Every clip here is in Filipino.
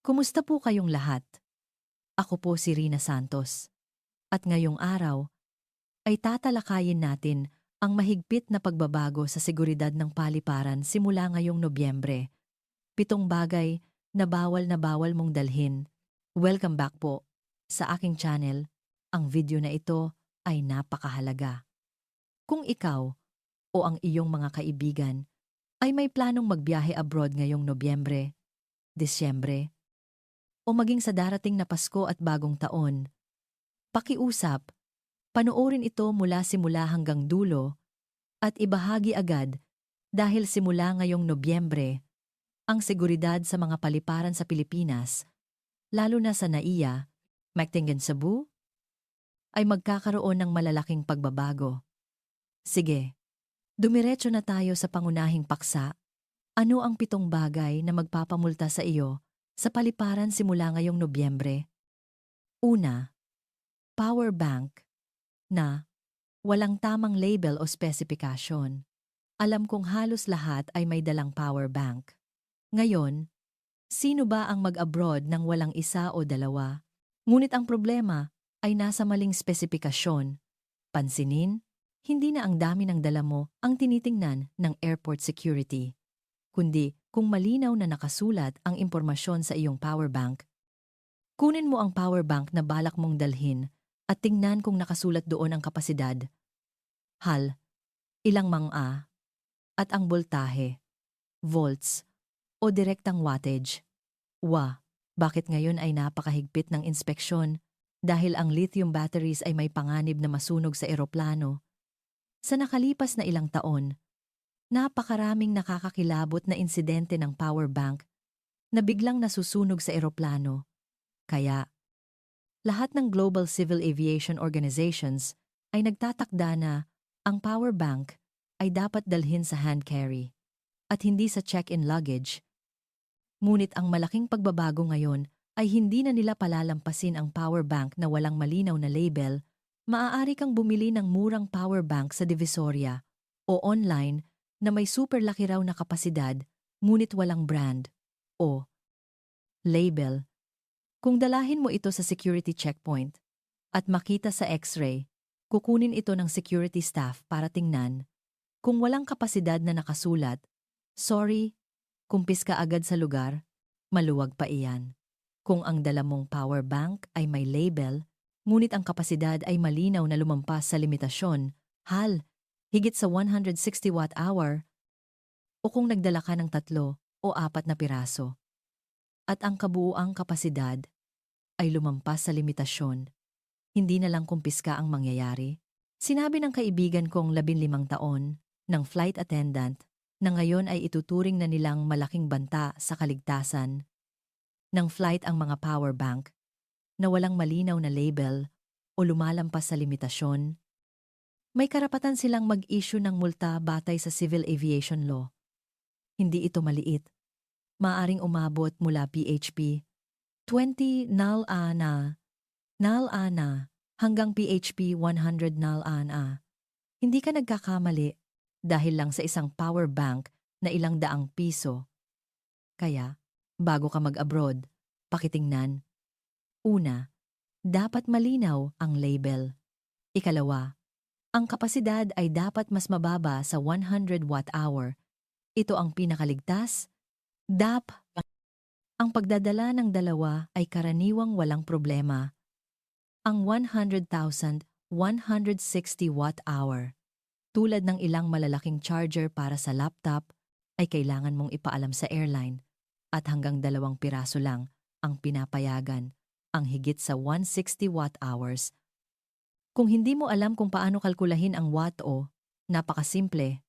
Kumusta po kayong lahat? Ako po si Rina Santos. At ngayong araw ay tatalakayin natin ang mahigpit na pagbabago sa seguridad ng paliparan simula ngayong Nobyembre. 7 bagay na bawal mong dalhin. Welcome back po sa aking channel. Ang video na ito ay napakahalaga. Kung ikaw o ang iyong mga kaibigan ay may planong magbiyahe abroad ngayong Nobyembre, Disyembre, o maging sa darating na Pasko at Bagong Taon, pakiusap, panoorin ito mula simula hanggang dulo at ibahagi agad dahil simula ngayong Nobyembre, ang seguridad sa mga paliparan sa Pilipinas, lalo na sa NAIA, Mactangan Cebu, ay magkakaroon ng malalaking pagbabago. Sige, dumiretso na tayo sa pangunahing paksa. Ano ang 7 bagay na magpapamulta sa iyo sa paliparan simula ngayong Nobyembre? Una, power bank na walang tamang label o spesifikasyon. Alam kong halos lahat ay may dalang power bank. Ngayon, sino ba ang mag-abroad ng walang isa o dalawa? Ngunit ang problema ay nasa maling spesifikasyon. Pansinin, hindi na ang dami ng dala mo ang tinitingnan ng airport security, kundi kung malinaw na nakasulat ang impormasyon sa iyong power bank. Kunin mo ang power bank na balak mong dalhin at tingnan kung nakasulat doon ang kapasidad, hal, ilang mAh, at ang boltahe, volts, o direktang wattage. Bakit ngayon ay napakahigpit ng inspeksyon dahil ang lithium batteries ay may panganib na masunog sa eroplano? Sa nakalipas na ilang taon, napakaraming nakakakilabot na insidente ng power bank na biglang nasusunog sa eroplano. Kaya, lahat ng Global Civil Aviation Organizations ay nagtatakda na ang power bank ay dapat dalhin sa hand carry at hindi sa check-in luggage. Ngunit ang malaking pagbabago ngayon ay hindi na nila palalampasin ang power bank na walang malinaw na label. Maaari kang bumili ng murang power bank sa Divisoria o online na may super laki raw na kapasidad ngunit walang brand o label. Kung dalahin mo ito sa security checkpoint at makita sa x-ray, kukunin ito ng security staff para tingnan. Kung walang kapasidad na nakasulat, sorry, kumpis ka agad sa lugar, maluwag pa iyan. Kung ang dala mong power bank ay may label, ngunit ang kapasidad ay malinaw na lumampas sa limitasyon, hal, higit sa 160 watt-hour, o kung nagdala ka ng 3 o 4 na piraso, at ang kabuuang kapasidad ay lumampas sa limitasyon, hindi na lang kumpiska ang mangyayari. Sinabi ng kaibigan kong 15 taon, ng flight attendant, na ngayon ay ituturing na nilang malaking banta sa kaligtasan ng flight ang mga power bank na walang malinaw na label o lumalampas sa limitasyon. May karapatan silang mag-issue ng multa batay sa Civil Aviation Law. Hindi ito maliit. Maaring umabot mula PHP 20 NAL-ANA hanggang PHP 100 NAL-ANA. Hindi ka nagkakamali dahil lang sa isang power bank na ilang daang piso. Kaya, bago ka mag-abroad, pakitingnan. Una, dapat malinaw ang label. Ikalawa, ang kapasidad ay dapat mas mababa sa 100 watt-hour. Ito ang pinakaligtas. Ang pagdadala ng dalawa ay karaniwang walang problema. Ang 100,160 watt-hour, tulad ng ilang malalaking charger para sa laptop, ay kailangan mong ipaalam sa airline at hanggang 2 piraso lang ang pinapayagan, ang higit sa 160 watt-hours. Kung hindi mo alam kung paano kalkulahin ang watt napakasimple.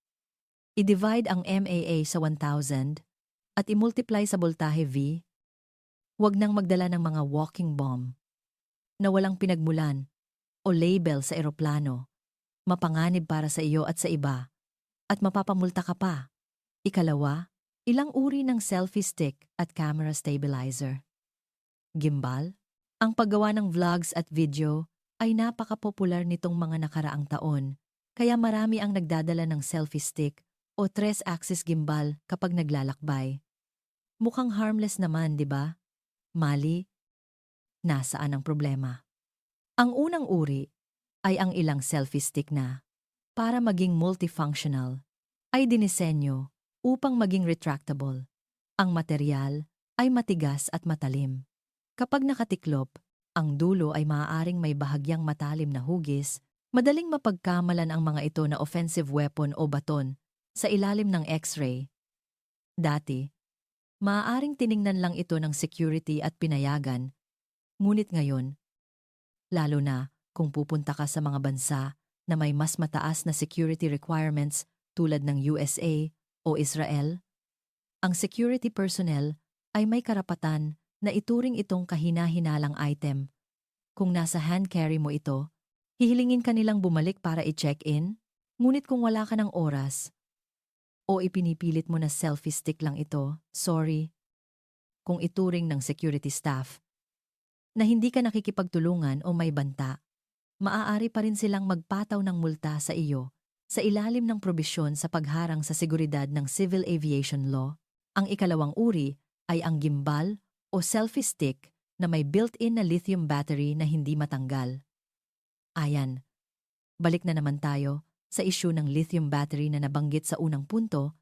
I-divide ang MAA sa 1,000 at i-multiply sa voltahe V. Huwag nang magdala ng mga walking bomb na walang pinagmulan o label sa eroplano. Mapanganib para sa iyo at sa iba, at mapapamulta ka pa. Ikalawa, ilang uri ng selfie stick at camera stabilizer. Gimbal? Ang paggawa ng vlogs at video ay napaka-popular nitong mga nakaraang taon, kaya marami ang nagdadala ng selfie stick o 3-axis gimbal kapag naglalakbay. Mukhang harmless naman, di ba? Mali, nasaan ang problema? Ang unang uri ay ang ilang selfie stick na, para maging multifunctional, ay dinisenyo upang maging retractable. Ang material ay matigas at matalim. Kapag nakatiklop, ang dulo ay maaaring may bahagyang matalim na hugis, madaling mapagkamalan ang mga ito na offensive weapon o baton sa ilalim ng X-ray. Dati, maaaring tiningnan lang ito ng security at pinayagan, ngunit ngayon, lalo na kung pupunta ka sa mga bansa na may mas mataas na security requirements tulad ng USA o Israel, ang security personnel ay may karapatan na ituring itong kahina-hinalang item. Kung nasa hand carry mo ito, hihilingin ka nilang bumalik para i-check-in, ngunit kung wala ka ng oras o ipinipilit mo na selfie stick lang ito, sorry, kung ituring ng security staff na hindi ka nakikipagtulungan o may banta, maaari pa rin silang magpataw ng multa sa iyo sa ilalim ng probisyon sa pagharang sa seguridad ng Civil Aviation Law. Ang ikalawang uri ay ang gimbal o selfie stick na may built-in na lithium battery na hindi matanggal. Ayan, balik na naman tayo sa issue ng lithium battery na nabanggit sa unang punto.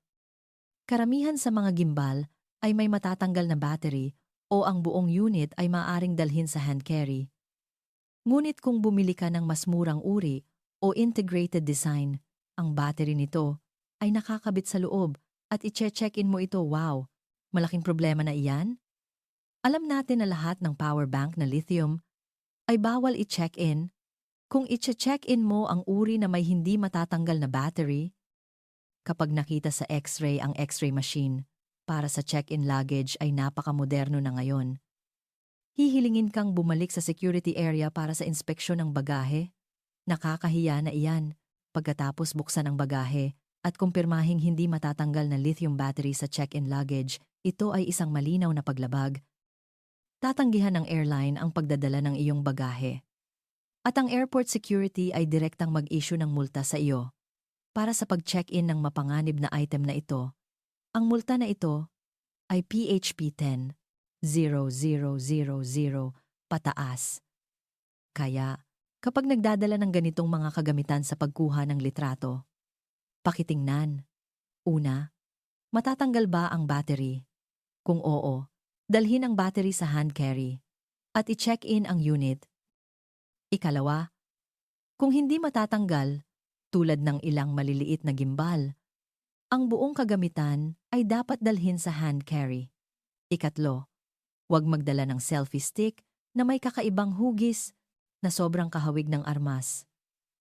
Karamihan sa mga gimbal ay may matatanggal na battery o ang buong unit ay maaaring dalhin sa hand carry. Ngunit kung bumili ka ng mas murang uri o integrated design, ang battery nito ay nakakabit sa loob at i-check-in mo ito, wow, malaking problema na iyan? Alam natin na lahat ng power bank na lithium ay bawal i-check-in. Kung i-check-in mo ang uri na may hindi matatanggal na battery, kapag nakita sa X-ray ang X-ray machine para sa check-in luggage ay napakamoderno na ngayon. Hihilingin kang bumalik sa security area para sa inspeksyon ng bagahe. Nakakahiya na iyan pagkatapos buksan ang bagahe at kumpirmahing hindi matatanggal na lithium battery sa check-in luggage. Ito ay isang malinaw na paglabag. Tatanggihan ng airline ang pagdadala ng iyong bagahe. At ang airport security ay direktang mag-issue ng multa sa iyo. Para sa pag-check-in ng mapanganib na item na ito, ang multa na ito ay PHP 10,000 pataas. Kaya, kapag nagdadala ng ganitong mga kagamitan sa pagkuha ng litrato, pakitingnan. Una, matatanggal ba ang battery? Kung oo, dalhin ang battery sa hand carry at i-check-in ang unit. Ikalawa, kung hindi matatanggal, tulad ng ilang maliliit na gimbal, ang buong kagamitan ay dapat dalhin sa hand carry. Ikatlo, huwag magdala ng selfie stick na may kakaibang hugis na sobrang kahawig ng armas.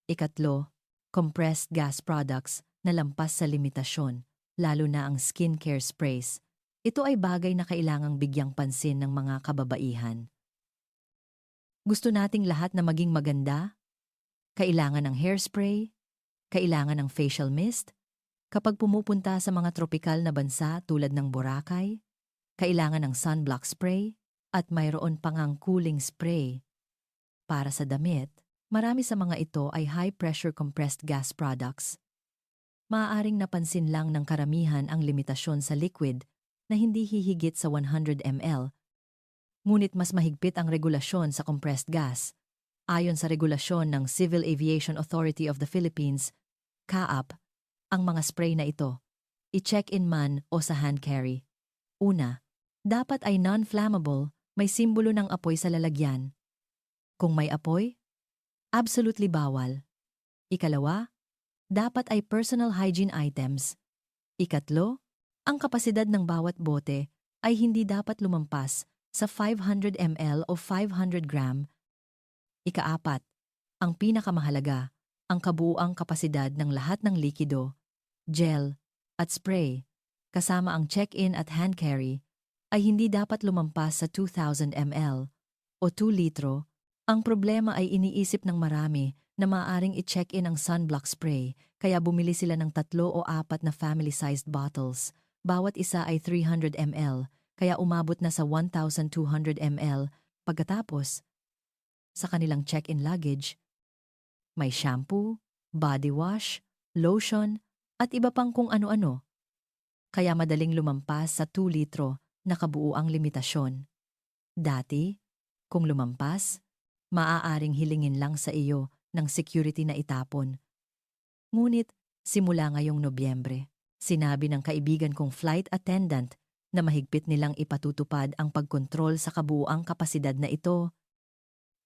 Ikatlo, compressed gas products na lampas sa limitasyon, lalo na ang skincare sprays. Ito ay bagay na kailangang bigyang pansin ng mga kababaihan. Gusto nating lahat na maging maganda? Kailangan ng hairspray? Kailangan ng facial mist? Kapag pumupunta sa mga tropikal na bansa tulad ng Boracay, kailangan ng sunblock spray at mayroon pang ang cooling spray. Para sa damit, marami sa mga ito ay high-pressure compressed gas products. Maaaring napansin lang ng karamihan ang limitasyon sa liquid na hindi hihigit sa 100 ml. Ngunit mas mahigpit ang regulasyon sa compressed gas. Ayon sa regulasyon ng Civil Aviation Authority of the Philippines, CAAP, ang mga spray na ito, i-check-in man o sa hand carry. Una, dapat ay non-flammable, may simbolo ng apoy sa lalagyan. Kung may apoy, absolutely bawal. Ikalawa, dapat ay personal hygiene items. Ikatlo, ang kapasidad ng bawat bote ay hindi dapat lumampas sa 500 ml o 500 gram. Ikaapat, ang pinakamahalaga, ang kabuuang kapasidad ng lahat ng likido, gel, at spray, kasama ang check-in at hand carry, ay hindi dapat lumampas sa 2,000 ml o 2 litro. Ang problema ay iniisip ng marami na maaaring i-check-in ang sunblock spray, kaya bumili sila ng 3 o 4 na family-sized bottles. Bawat isa ay 300 ml, kaya umabot na sa 1,200 ml. Pagkatapos, sa kanilang check-in luggage, may shampoo, body wash, lotion, at iba pang kung ano-ano. Kaya madaling lumampas sa 2 litro na kabuuang limitasyon. Dati, kung lumampas, maaaring hilingin lang sa iyo ng security na itapon. Ngunit, simula ngayong Nobyembre, sinabi ng kaibigan kong flight attendant na mahigpit nilang ipatutupad ang pagkontrol sa kabuuang kapasidad na ito.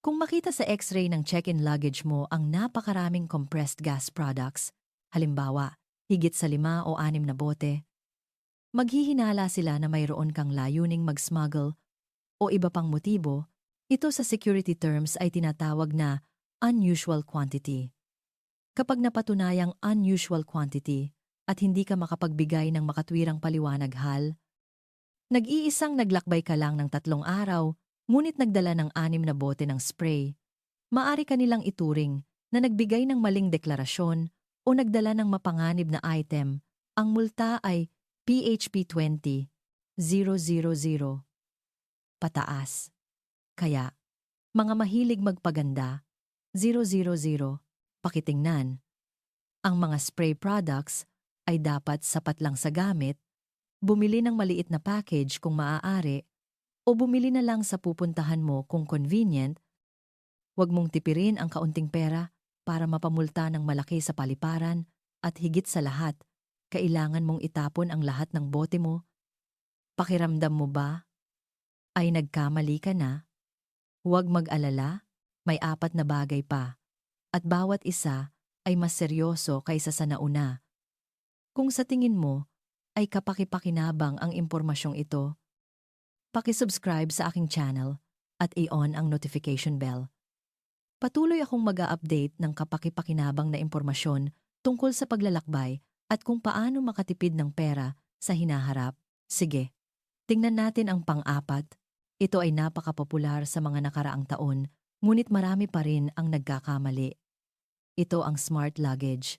Kung makita sa x-ray ng check-in luggage mo ang napakaraming compressed gas products, halimbawa, higit sa 5 o 6 na bote, maghihinala sila na mayroon kang layuning mag-smuggle o iba pang motibo. Ito sa security terms ay tinatawag na unusual quantity. Kapag napatunayang unusual quantity at hindi ka makapagbigay ng makatwirang paliwanag nag-iisang naglakbay ka lang ng 3 araw, ngunit nagdala ng 6 na bote ng spray, maari ka nilang ituring na nagbigay ng maling deklarasyon o nagdala ng mapanganib na item. Ang multa ay PHP 20,000 pataas. Kaya, mga mahilig magpaganda, 000, pakitingnan. Ang mga spray products ay dapat sapat lang sa gamit, bumili ng maliit na package kung maaari, o bumili na lang sa pupuntahan mo kung convenient. Huwag mong tipirin ang kaunting pera para mapamulta ng malaki sa paliparan at higit sa lahat, kailangan mong itapon ang lahat ng bote mo. Pakiramdam mo ba ay nagkamali ka na? Huwag mag-alala, may 4 na bagay pa, at bawat isa ay mas seryoso kaysa sa nauna. Kung sa tingin mo ay kapakipakinabang ang impormasyong ito, paki-subscribe sa aking channel at i-on ang notification bell. Patuloy akong mag-a-update ng kapakipakinabang na impormasyon tungkol sa paglalakbay at kung paano makatipid ng pera sa hinaharap. Sige, tingnan natin ang pang-4. Ito ay napakapopular sa mga nakaraang taon, ngunit marami pa rin ang nagkakamali. Ito ang smart luggage.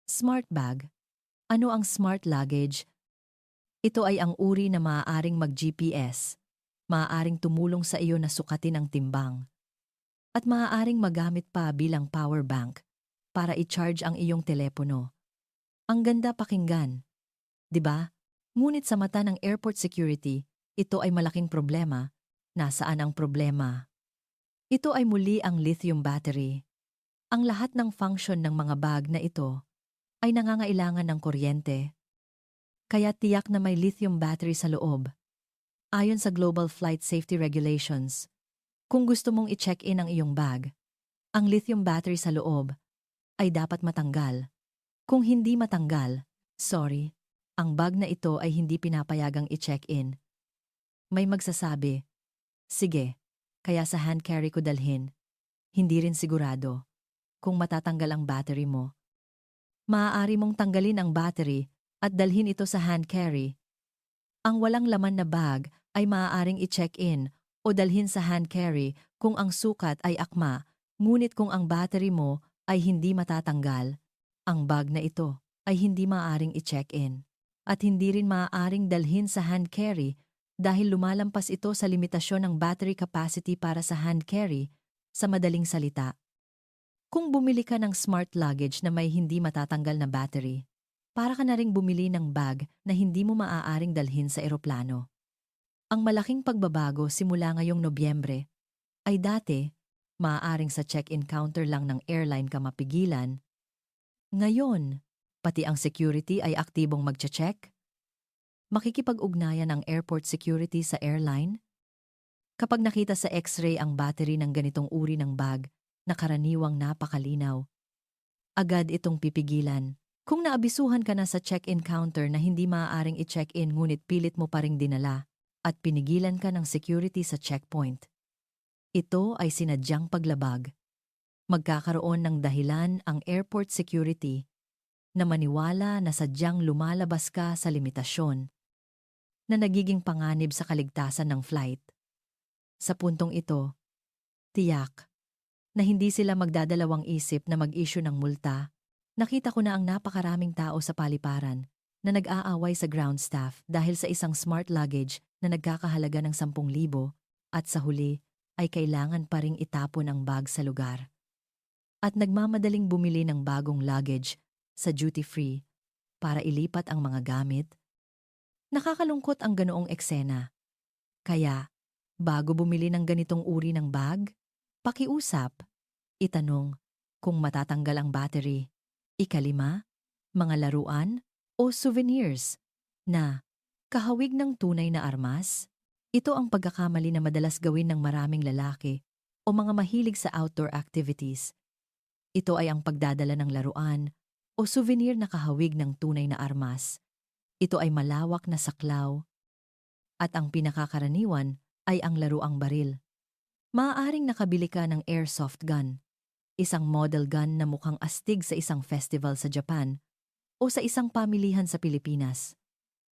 Smart bag. Ano ang smart luggage? Ito ay ang uri na maaaring mag-GPS, maaaring tumulong sa iyo na sukatin ang timbang, at maaaring magamit pa bilang power bank para i-charge ang iyong telepono. Ang ganda pakinggan, 'di ba? Ngunit sa mata ng airport security, ito ay malaking problema. Nasaan ang problema? Ito ay muli ang lithium battery. Ang lahat ng function ng mga bag na ito ay nangangailangan ng kuryente. Kaya tiyak na may lithium battery sa loob. Ayon sa Global Flight Safety Regulations, kung gusto mong i-check-in ang iyong bag, ang lithium battery sa loob ay dapat matanggal. Kung hindi matanggal, sorry, ang bag na ito ay hindi pinapayagang i-check-in. May magsasabi, sige, kaya sa hand carry ko dalhin. Hindi rin sigurado kung matatanggal ang battery mo. Maaari mong tanggalin ang battery at dalhin ito sa hand carry. Ang walang laman na bag ay maaaring i-check-in o dalhin sa hand carry kung ang sukat ay akma, ngunit kung ang battery mo ay hindi matatanggal, ang bag na ito ay hindi maaaring i-check-in at hindi rin maaaring dalhin sa hand carry dahil lumalampas ito sa limitasyon ng battery capacity para sa hand carry. Sa madaling salita, kung bumili ka ng smart luggage na may hindi matatanggal na battery, para ka na ring bumili ng bag na hindi mo maaaring dalhin sa eroplano. Ang malaking pagbabago simula ngayong Nobyembre ay dati, maaaring sa check-in counter lang ng airline ka mapigilan. Ngayon, pati ang security ay aktibong magche-check. Makikipag-ugnayan ang airport security sa airline? Kapag nakita sa x-ray ang battery ng ganitong uri ng bag na karaniwang napakalinaw, agad itong pipigilan. Kung naabisuhan ka na sa check-in counter na hindi maaaring i-check-in ngunit pilit mo pa ring dinala at pinigilan ka ng security sa checkpoint, ito ay sinadyang paglabag. Magkakaroon ng dahilan ang airport security na maniwala na sadyang lumalabas ka sa limitasyon na nagiging panganib sa kaligtasan ng flight. Sa puntong ito, tiyak na hindi sila magdadalawang isip na mag-issue ng multa. Nakita ko na ang napakaraming tao sa paliparan na nag-aaway sa ground staff dahil sa isang smart luggage na nagkakahalaga ng 10,000 at sa huli ay kailangan pa ring itapon ang bag sa lugar. At nagmamadaling bumili ng bagong luggage sa duty-free para ilipat ang mga gamit. Nakakalungkot ang ganoong eksena. Kaya, bago bumili ng ganitong uri ng bag? Pakiusap. Itanong kung matatanggal ang battery. Ikalima, mga laruan o souvenirs na kahawig ng tunay na armas? Ito ang pagkakamali na madalas gawin ng maraming lalaki o mga mahilig sa outdoor activities. Ito ay ang pagdadala ng laruan o souvenir na kahawig ng tunay na armas. Ito ay malawak na saklaw at ang pinakakaraniwan ay ang laruang baril. Maaaring nakabili ka ng airsoft gun, isang model gun na mukhang astig sa isang festival sa Japan o sa isang pamilihan sa Pilipinas,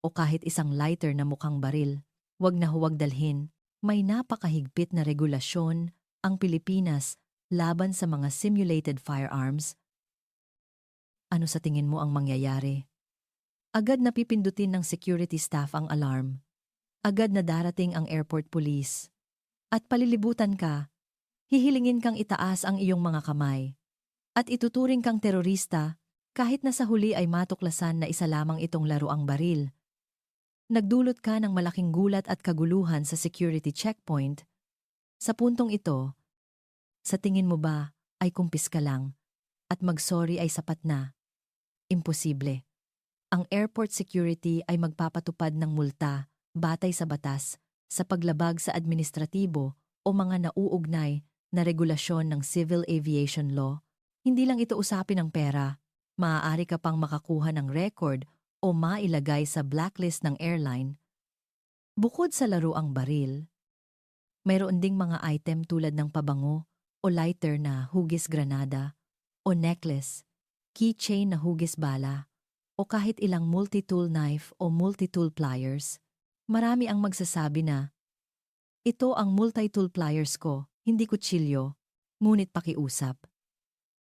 o kahit isang lighter na mukhang baril. Huwag na huwag dalhin. May napakahigpit na regulasyon ang Pilipinas laban sa mga simulated firearms. Ano sa tingin mo ang mangyayari? Agad na pipindutin ng security staff ang alarm. Agad na darating ang airport police. At palilibutan ka, hihilingin kang itaas ang iyong mga kamay. At ituturing kang terorista kahit na sa huli ay matuklasan na isa lamang itong laruang baril. Nagdulot ka ng malaking gulat at kaguluhan sa security checkpoint. Sa puntong ito, sa tingin mo ba ay kumpis ka lang at mag-sorry ay sapat na? Imposible. Ang airport security ay magpapatupad ng multa batay sa batas sa paglabag sa administratibo o mga nauugnay na regulasyon ng civil aviation law. Hindi lang ito usapin ng pera, maaari ka pang makakuha ng record o mailagay sa blacklist ng airline. Bukod sa laruang baril, mayroon ding mga item tulad ng pabango o lighter na hugis granada o necklace, keychain na hugis bala, o kahit ilang multi-tool knife o multi-tool pliers. Marami ang magsasabi na, ito ang multi-tool pliers ko, hindi kutsilyo, ngunit pakiusap.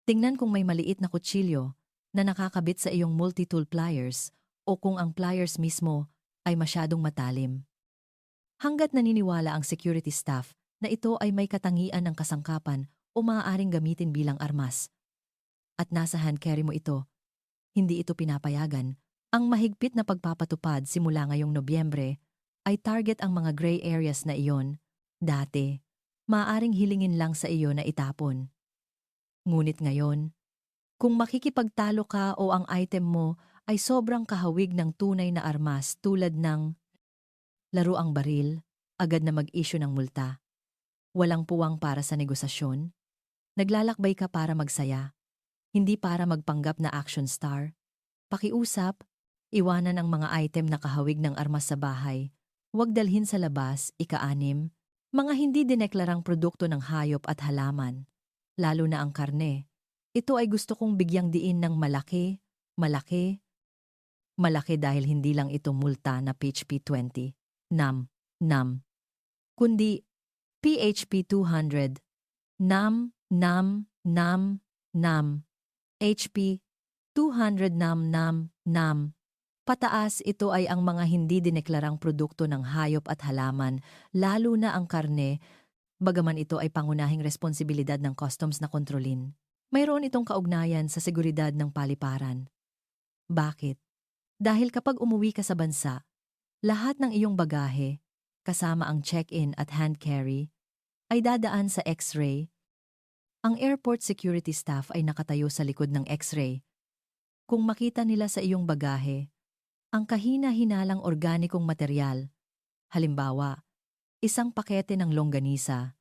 Tingnan kung may maliit na kutsilyo na nakakabit sa iyong multi-tool pliers o kung ang pliers mismo ay masyadong matalim. Hanggat naniniwala ang security staff na ito ay may katangian ng kasangkapan o maaaring gamitin bilang armas, at nasa hand carry mo ito, hindi ito pinapayagan. Ang mahigpit na pagpapatupad simula ngayong Nobyembre ay target ang mga gray areas na iyon. Dati, maaaring hilingin lang sa iyo na itapon. Ngunit ngayon, kung makikipagtalo ka o ang item mo ay sobrang kahawig ng tunay na armas tulad ng laruang baril, agad na mag-issue ng multa. Walang puwang para sa negosasyon. Naglalakbay ka para magsaya, hindi para magpanggap na action star. Pakiusap, iwanan ang mga item na kahawig ng armas sa bahay. Huwag dalhin sa labas, ika-6, mga hindi dineklarang produkto ng hayop at halaman. Lalo na ang karne. Ito ay gusto kong bigyang diin ng malaki, malaki, malaki dahil hindi lang ito multa na PHP 20, NAM, kundi PHP 200, NAM, HP 200 NAM. Pataas, ito ay ang mga hindi dineklarang produkto ng hayop at halaman, lalo na ang karne, bagaman ito ay pangunahing responsibilidad ng customs na kontrolin. Mayroon itong kaugnayan sa seguridad ng paliparan. Bakit? Dahil kapag umuwi ka sa bansa, lahat ng iyong bagahe, kasama ang check-in at hand carry, ay dadaan sa X-ray. Ang airport security staff ay nakatayo sa likod ng X-ray. Kung makita nila sa iyong bagahe, ang kahina-hinalang organikong materyal, halimbawa, isang pakete ng longganisa,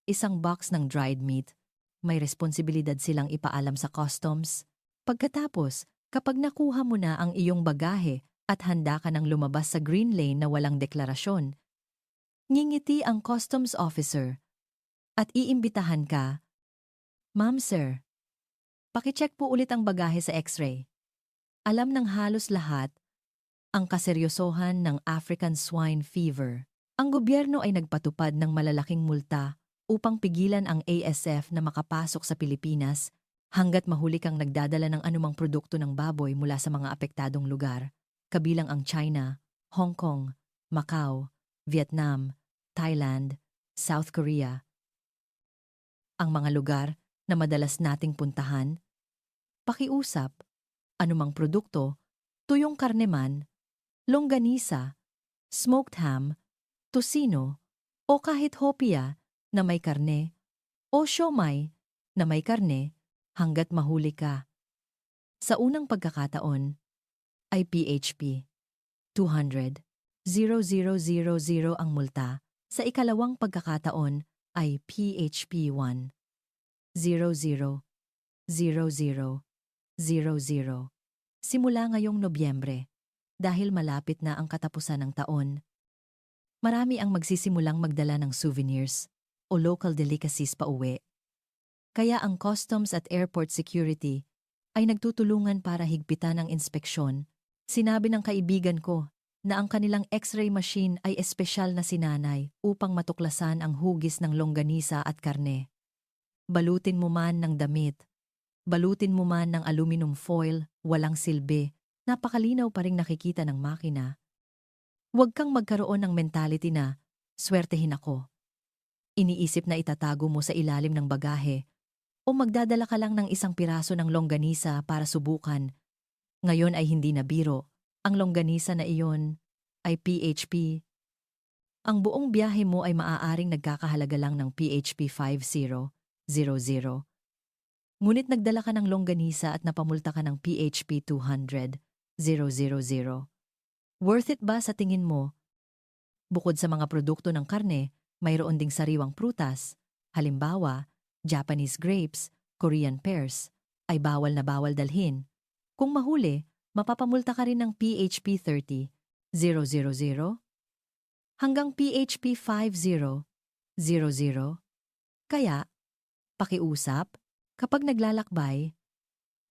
isang box ng dried meat, may responsibilidad silang ipaalam sa customs. Pagkatapos, kapag nakuha mo na ang iyong bagahe at handa ka ng lumabas sa green lane na walang deklarasyon, ngingiti ang customs officer at iimbitahan ka, "Ma'am sir, pakicheck po ulit ang bagahe sa X-ray." Alam ng halos lahat ang kaseryosohan ng African swine fever. Ang gobyerno ay nagpatupad ng malalaking multa upang pigilan ang ASF na makapasok sa Pilipinas hanggat mahuli kang nagdadala ng anumang produkto ng baboy mula sa mga apektadong lugar, kabilang ang China, Hong Kong, Macau, Vietnam, Thailand, South Korea. Ang mga lugar na madalas nating puntahan, pakiusap, anumang produkto, tuyong karne man, longganisa, smoked ham, tocino, o kahit hopia na may karne o siomai na may karne hanggat mahuli ka. Sa unang pagkakataon ay PHP 200,000 ang multa. Sa ikalawang pagkakataon ay PHP 100,000. Simula ngayong Nobyembre, dahil malapit na ang katapusan ng taon, marami ang magsisimulang magdala ng souvenirs o local delicacies pauwi. Kaya ang Customs at Airport Security ay nagtutulungan para higpitan ang inspeksyon. Sinabi ng kaibigan ko na ang kanilang X-ray machine ay espesyal na sinanay upang matuklasan ang hugis ng longganisa at karne. Balutin mo man ng damit, balutin mo man ng aluminum foil, walang silbi, napakalinaw pa ring nakikita ng makina. Huwag kang magkaroon ng mentality na, swertehin ako. Iniisip na itatago mo sa ilalim ng bagahe o magdadala ka lang ng isang piraso ng longganisa para subukan. Ngayon ay hindi na biro. Ang longganisa na iyon ay PHP. Ang buong biyahe mo ay maaaring nagkakahalaga lang ng PHP 50,000. Ngunit nagdala ka ng longganisa at napamulta ka ng PHP 200,000. Worth it ba sa tingin mo? Bukod sa mga produkto ng karne, mayroon ding sariwang prutas. Halimbawa, Japanese grapes, Korean pears, ay bawal na bawal dalhin. Kung mahuli, mapapamulta ka rin ng PHP 30,000 hanggang PHP 50,000. Kaya, pakiusap, kapag naglalakbay,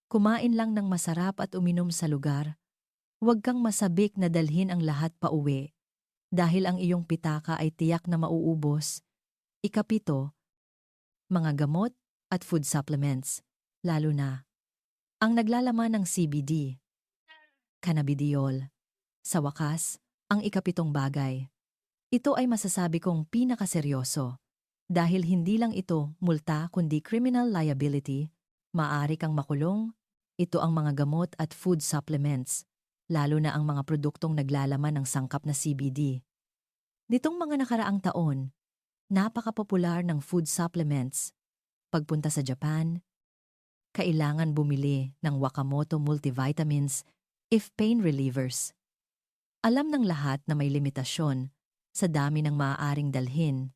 kumain lang ng masarap at uminom sa lugar. Huwag kang masabik na dalhin ang lahat pauwi dahil ang iyong pitaka ay tiyak na mauubos. Ikapito, mga gamot at food supplements, lalo na ang naglalaman ng CBD, cannabidiol. Sa wakas, ang ikapitong bagay. Ito ay masasabi kong pinakaseryoso. Dahil hindi lang ito multa kundi criminal liability, maaari kang makulong. Ito ang mga gamot at food supplements, lalo na ang mga produktong naglalaman ng sangkap na CBD. Nitong mga nakaraang taon, napakapopular ng food supplements. Pagpunta sa Japan, kailangan bumili ng Wakamoto multivitamins if pain relievers. Alam ng lahat na may limitasyon sa dami ng maaaring dalhin.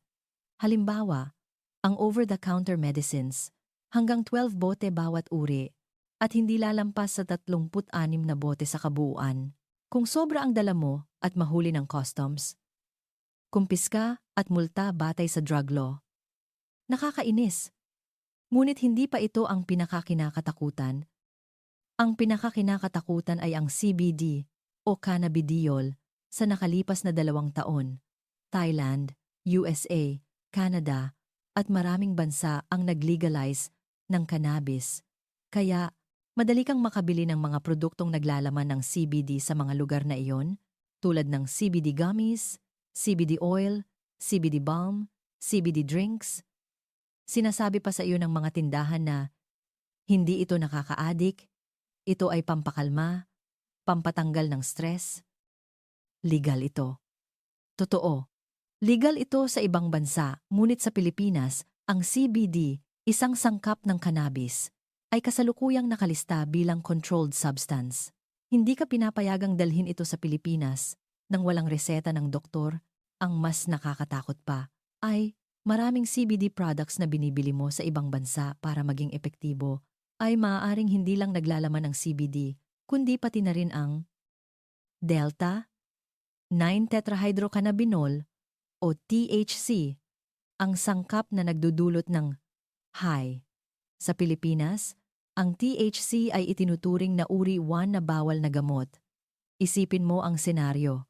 Halimbawa, ang over-the-counter medicines, hanggang 12 bote bawat uri at hindi lalampas sa 36 na bote sa kabuuan. Kung sobra ang dala mo at mahuli ng customs, kumpiska at multa batay sa drug law. Nakakainis. Ngunit hindi pa ito ang pinakakinakatakutan. Ang pinakakinakatakutan ay ang CBD o cannabidiol sa nakalipas na 2 taon. Thailand, USA, Canada, at maraming bansa ang nag-legalize ng cannabis. Kaya, madali kang makabili ng mga produktong naglalaman ng CBD sa mga lugar na iyon, tulad ng CBD gummies, CBD oil, CBD balm, CBD drinks. Sinasabi pa sa iyo ng mga tindahan na hindi ito nakaka-addict, ito ay pampakalma, pampatanggal ng stress. Legal ito. Totoo. Legal ito sa ibang bansa, ngunit sa Pilipinas, ang CBD, isang sangkap ng cannabis, ay kasalukuyang nakalista bilang controlled substance. Hindi ka pinapayagang dalhin ito sa Pilipinas nang walang reseta ng doktor. Ang mas nakakatakot pa ay maraming CBD products na binibili mo sa ibang bansa para maging epektibo ay maaaring hindi lang naglalaman ng CBD, kundi pati na rin ang Delta 9-tetrahydrocannabinol o THC, ang sangkap na nagdudulot ng high. Sa Pilipinas, ang THC ay itinuturing na uri 1 na bawal na gamot. Isipin mo ang senaryo.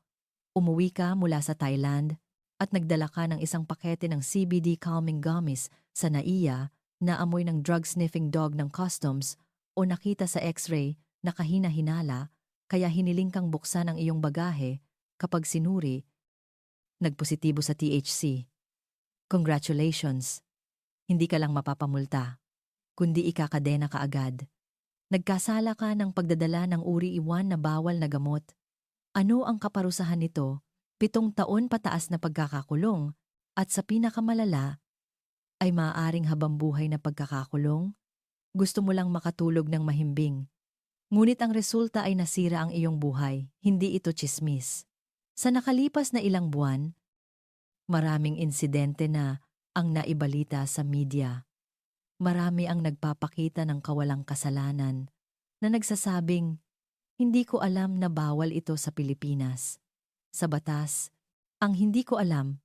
Umuwi ka mula sa Thailand at nagdala ka ng isang pakete ng CBD calming gummies sa NAIA na amoy ng drug-sniffing dog ng customs o nakita sa x-ray na kahina-hinala kaya hiniling kang buksan ang iyong bagahe kapag sinuri, nagpositibo sa THC. Congratulations! Hindi ka lang mapapamulta, kundi ikakadena ka agad. Nagkasala ka ng pagdadala ng uri 1 na bawal na gamot. Ano ang kaparusahan nito? 7 taon pataas na pagkakakulong At sa pinakamalala ay maaaring habambuhay na pagkakakulong. Gusto mo lang makatulog ng mahimbing. Ngunit ang resulta ay nasira ang iyong buhay, hindi ito tsismis. Sa nakalipas na ilang buwan, maraming insidente na ang naibalita sa media. Marami ang nagpapakita ng kawalang kasalanan na nagsasabing, hindi ko alam na bawal ito sa Pilipinas. Sa batas, ang hindi ko alam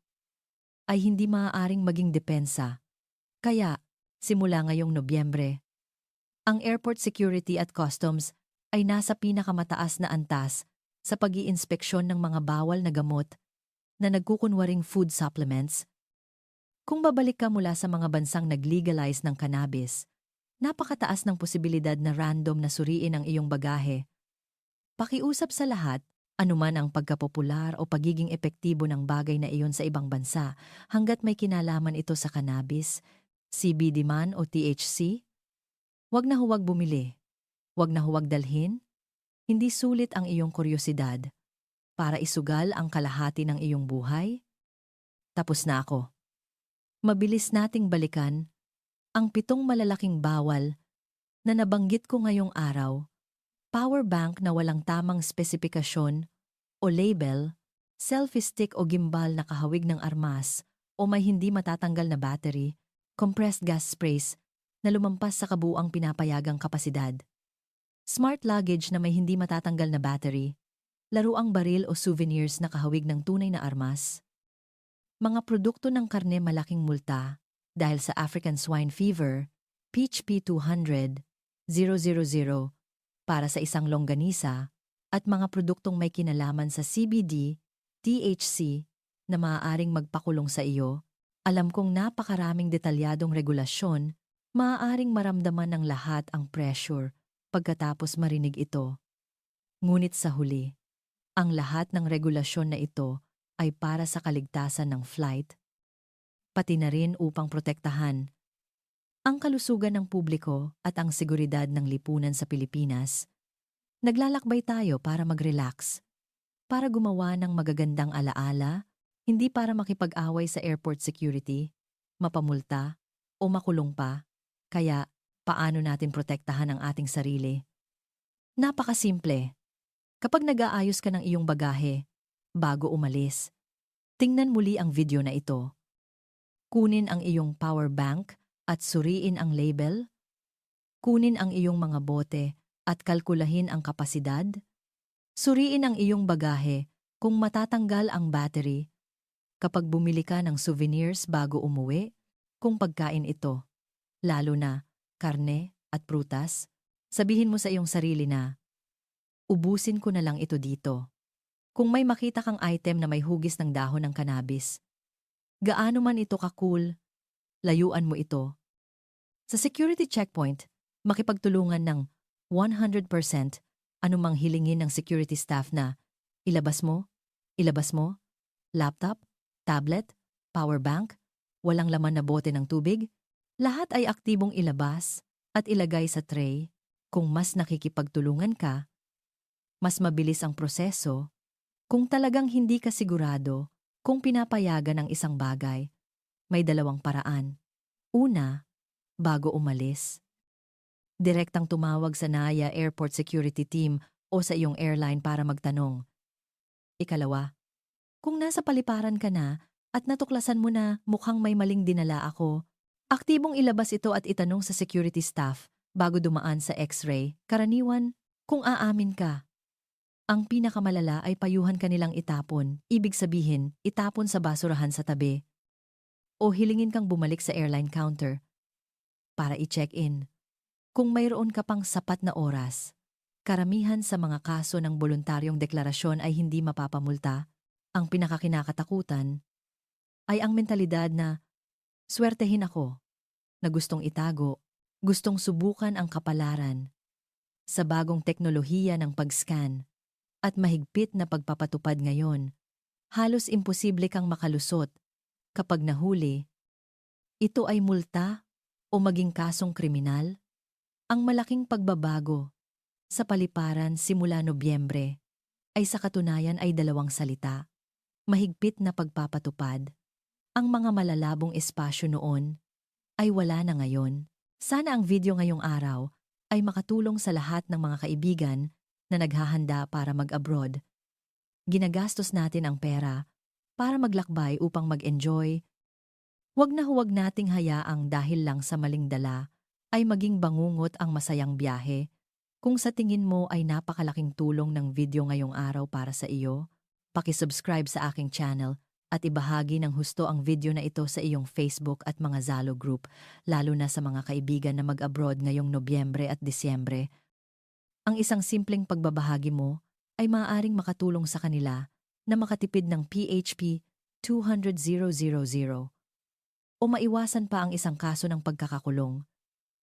ay hindi maaaring maging depensa. Kaya, simula ngayong Nobyembre, ang Airport Security at Customs ay nasa pinakamataas na antas sa pag-iinspeksyon ng mga bawal na gamot na nagkukunwaring food supplements. Kung babalik ka mula sa mga bansang nag-legalize ng cannabis, napakataas ng posibilidad na random na suriin ang iyong bagahe. Pakiusap sa lahat, anuman ang pagkapopular o pagiging epektibo ng bagay na iyon sa ibang bansa, hanggat may kinalaman ito sa cannabis, CBD man o THC, huwag na huwag bumili. Huwag na huwag dalhin. Hindi sulit ang iyong kuryosidad para isugal ang kalahati ng iyong buhay. Tapos na ako. Mabilis nating balikan ang 7 malalaking bawal na nabanggit ko ngayong araw. Power bank na walang tamang spesipikasyon o label, selfie stick o gimbal na kahawig ng armas o may hindi matatanggal na battery, compressed gas sprays na lumampas sa kabuuang pinapayagang kapasidad. Smart luggage na may hindi matatanggal na battery, laruang baril o souvenirs na kahawig ng tunay na armas. Mga produkto ng karne malaking multa dahil sa African Swine Fever, PHP 200,000 para sa isang longganisa at mga produktong may kinalaman sa CBD, THC na maaaring magpakulong sa iyo. Alam kong napakaraming detalyadong regulasyon, maaaring maramdaman ng lahat ang pressure pagkatapos marinig ito. Ngunit sa huli, ang lahat ng regulasyon na ito ay para sa kaligtasan ng flight, pati na rin upang protektahan ang kalusugan ng publiko at ang seguridad ng lipunan sa Pilipinas. Naglalakbay tayo para mag-relax, para gumawa ng magagandang alaala, hindi para makipag-away sa airport security, mapamulta, o makulong pa. Kaya, paano natin protektahan ang ating sarili? Napakasimple. Kapag nag-aayos ka ng iyong bagahe, bago umalis, tingnan muli ang video na ito. Kunin ang iyong power bank at suriin ang label. Kunin ang iyong mga bote at kalkulahin ang kapasidad. Suriin ang iyong bagahe kung matatanggal ang battery. Kapag bumili ka ng souvenirs bago umuwi, kung pagkain ito, lalo na karne at prutas, sabihin mo sa iyong sarili na, ubusin ko na lang ito dito. Kung may makita kang item na may hugis ng dahon ng cannabis, gaano man ito ka-cool, layuan mo ito. Sa security checkpoint, makipagtulungan ng 100% anumang hilingin ng security staff na ilabas mo, laptop, tablet, power bank, walang laman na bote ng tubig, lahat ay aktibong ilabas at ilagay sa tray. Kung mas nakikipagtulungan ka, mas mabilis ang proseso. Kung talagang hindi ka sigurado kung pinapayagan ang isang bagay, may 2 paraan. Una, bago umalis, direktang tumawag sa NAIA Airport Security Team o sa iyong airline para magtanong. Ikalawa, kung nasa paliparan ka na at natuklasan mo na mukhang may maling dinala ako, aktibong ilabas ito at itanong sa security staff bago dumaan sa X-ray. Karaniwan, kung aamin ka, ang pinakamalala ay payuhan kanilang itapon, ibig sabihin, itapon sa basurahan sa tabi. O hilingin kang bumalik sa airline counter para i-check-in. Kung mayroon ka pang sapat na oras, karamihan sa mga kaso ng voluntaryong deklarasyon ay hindi mapapamulta. Ang pinakakinakatakutan ay ang mentalidad na, swertehin ako, na gustong itago, gustong subukan ang kapalaran. Sa bagong teknolohiya ng pag-scan, at mahigpit na pagpapatupad ngayon, halos imposible kang makalusot. Kapag nahuli, ito ay multa o maging kasong kriminal. Ang malaking pagbabago sa paliparan simula Nobyembre ay sa katunayan ay 2 salita, mahigpit na pagpapatupad Ang mga malalabong espasyo noon ay wala na ngayon. Sana ang video ngayong araw ay makatulong sa lahat ng mga kaibigan na naghahanda para mag-abroad. Ginagastos natin ang pera para maglakbay upang mag-enjoy. Huwag nating hayaang dahil lang sa maling dala ay maging bangungot ang masayang biyahe. Kung sa tingin mo ay napakalaking tulong ng video ngayong araw para sa iyo, paki-subscribe sa aking channel at ibahagi ng husto ang video na ito sa iyong Facebook at mga Zalo group, lalo na sa mga kaibigan na mag-abroad ngayong Nobyembre at Disyembre. Ang isang simpleng pagbabahagi mo ay maaaring makatulong sa kanila na makatipid ng PHP 200,000 o maiwasan pa ang isang kaso ng pagkakakulong.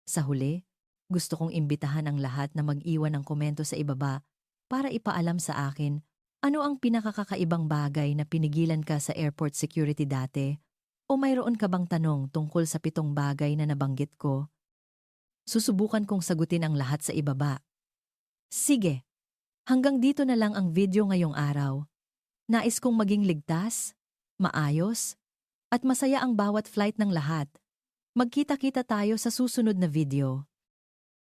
Sa huli, gusto kong imbitahan ang lahat na mag-iwan ng komento sa ibaba para ipaalam sa akin ano ang pinakakakaibang bagay na pinigilan ka sa airport security dati o mayroon ka bang tanong tungkol sa 7 bagay na nabanggit ko. Susubukan kong sagutin ang lahat sa ibaba. Sige, hanggang dito na lang ang video ngayong araw. Nais kong maging ligtas, maayos, at masaya ang bawat flight ng lahat. Magkita-kita tayo sa susunod na video.